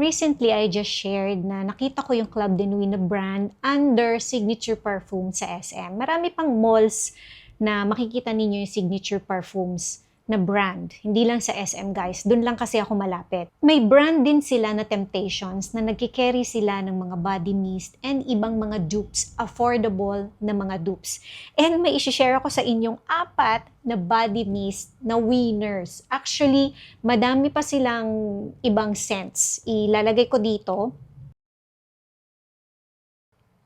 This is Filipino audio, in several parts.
Recently, I just shared na nakita ko yung Club de Nuit na brand under Signature Perfume sa SM. Marami pang malls na makikita ninyo yung Signature Perfumes na brand. Hindi lang sa SM, guys. Doon lang kasi ako malapit. May brand din sila na Temptations na nagkikerry sila ng mga body mist and ibang mga dupes, affordable na mga dupes. And may isi-share ako sa inyong 4 na body mist na winners. Actually, madami pa silang ibang scents. Ilalagay ko dito.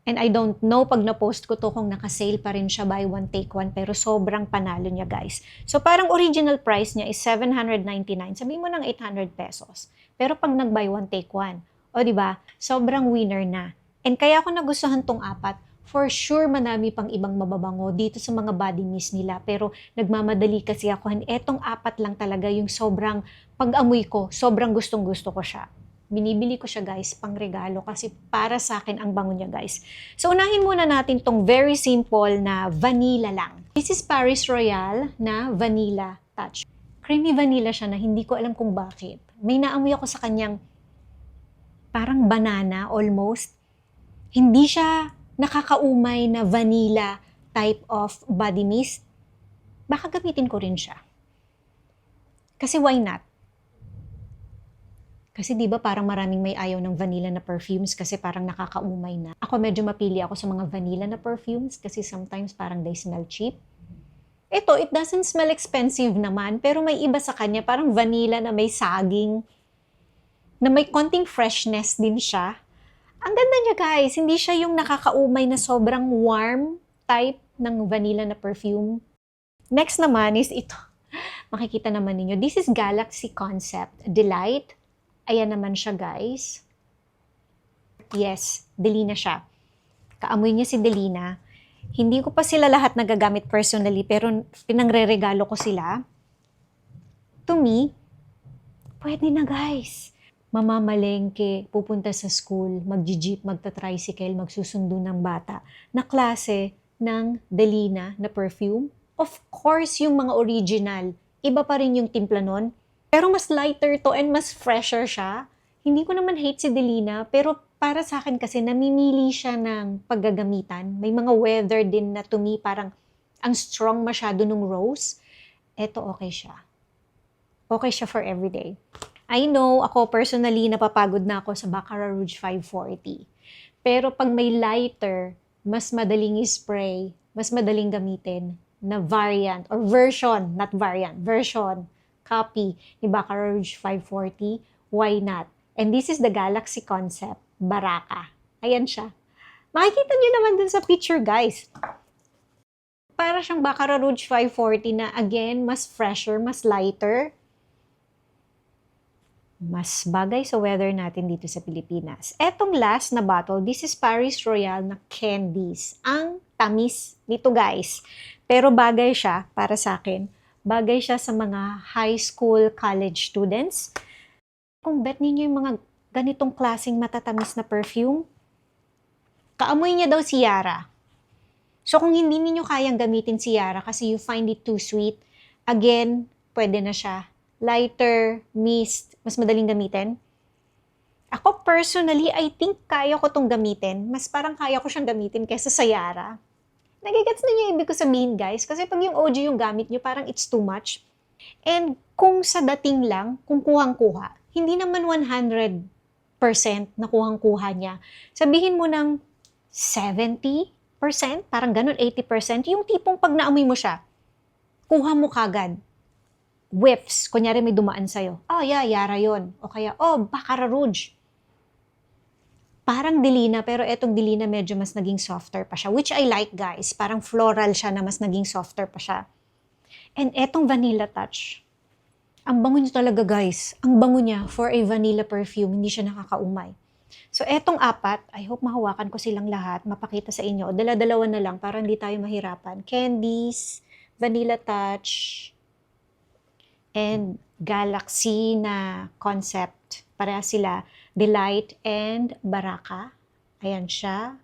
And I don't know pag na-post ko to kung naka-sale pa rin siya buy one take one, pero sobrang panalo niya, guys. So parang original price niya is 799. Sabihin mo ng 800 pesos. Pero pag nag-buy one take one, o di ba? Sobrang winner na. And kaya ako nagustuhan tong 4, for sure manami pang ibang mababango dito sa mga body mist nila. Pero nagmamadali kasi ako. And etong 4 lang talaga yung sobrang pag-amoy ko, sobrang gustong-gusto ko siya. Binibili ko siya, guys, pang regalo kasi para sa akin ang bango niya, guys. So, unahin muna natin tong very simple na vanilla lang. This is Paris Royal na Vanilla Touch. Creamy vanilla siya na hindi ko alam kung bakit. May naamoy ako sa kanyang parang banana almost. Hindi siya nakakaumay na vanilla type of body mist. Baka gamitin ko rin siya. Kasi why not? Kasi di ba parang maraming may ayaw ng vanilla na perfumes kasi parang nakakaumay na. Ako medyo mapili ako sa mga vanilla na perfumes kasi sometimes parang they smell cheap. Ito, it doesn't smell expensive naman, pero may iba sa kanya, parang vanilla na may saging, na may konting freshness din siya. Ang ganda niya, guys. Hindi siya yung nakakaumay na sobrang warm type ng vanilla na perfume. Next naman is ito. Makikita naman ninyo. This is Galaxy Concept Delight. Ayan naman siya, guys. Yes, Delina siya. Kaamoy niya si Delina. Hindi ko pa sila lahat nagagamit personally, pero pinangre-regalo ko sila. To me, pwede na, guys. Mamamalengke, pupunta sa school, magji-jeep, magta-tricycle, magsusundo ng bata, na klase ng Delina na perfume. Of course, yung mga original, iba pa rin yung timpla nun. Pero mas lighter to and mas fresher siya. Hindi ko naman hate si Delina, pero para sa akin kasi namimili siya ng paggagamitan. May mga weather din na to me parang ang strong masyado nung rose. Eto okay siya. Okay siya for everyday. I know, ako personally napapagod na ako sa Baccarat Rouge 540. Pero pag may lighter, mas madaling i-spray, mas madaling gamitin na variant or version, not variant, version, copy ni Baccarat Rouge 540, why not? And this is the Galaxy Concept, Baraka. Ayan siya. Makikita nyo naman dun sa picture, guys. Para siyang Baccarat Rouge 540 na, again, mas fresher, mas lighter. Mas bagay sa weather natin dito sa Pilipinas. Etong last na bottle, this is Paris Royal na Candies. Ang tamis nito, guys. Pero bagay siya, para sa akin, bagay siya sa mga high school, college students. Kung bet ninyo yung mga ganitong klaseng matatamis na perfume, kaamoy niya daw si Yara. So kung hindi ninyo kayang gamitin si Yara kasi you find it too sweet, again, pwede na siya. Lighter, mist, mas madaling gamitin. Ako personally, I think kaya ko tong gamitin. Mas parang kaya ko siyang gamitin kaysa sa Yara. Nagigets na niyo yung ibig ko sabihin, guys. Kasi pag yung OG yung gamit niyo, parang it's too much. And kung sa dating lang, kung kuhang-kuha, hindi naman 100% na kuhang-kuha niya. Sabihin mo ng 70%, parang ganun, 80%. Yung tipong pag naamoy mo siya, kuha mo kagad. Whiffs. Kunyari may dumaan sa'yo. Oh, yeah, Yara yun. O kaya, oh, Baccarat Rouge. Parang Delina, pero etong Delina medyo mas naging softer pa siya. Which I like, guys. Parang floral siya na mas naging softer pa siya. And etong Vanilla Touch. Ang bango niya talaga, guys. Ang bango niya for a vanilla perfume. Hindi siya nakakaumay. So etong 4, I hope mahawakan ko silang lahat. Mapakita sa inyo. Dala-dalawa na lang para hindi tayo mahirapan. Candies, Vanilla Touch, and Galaxy na Concept. Pareha sila. Delight and Baraka. Ayan siya.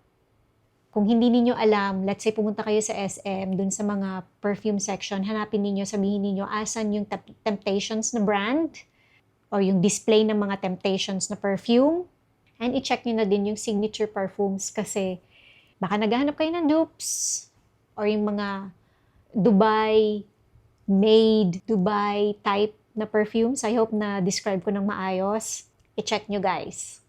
Kung hindi ninyo alam, let's say pumunta kayo sa SM, dun sa mga perfume section, hanapin ninyo, sabihin ninyo, asan yung Temptations na brand? or yung display ng mga Temptations na perfume. And i-check nyo na din yung signature perfumes kasi baka naghahanap kayo ng dupes or yung mga Dubai made, Dubai type na perfumes. I hope na describe ko ng maayos. I-check nyo guys.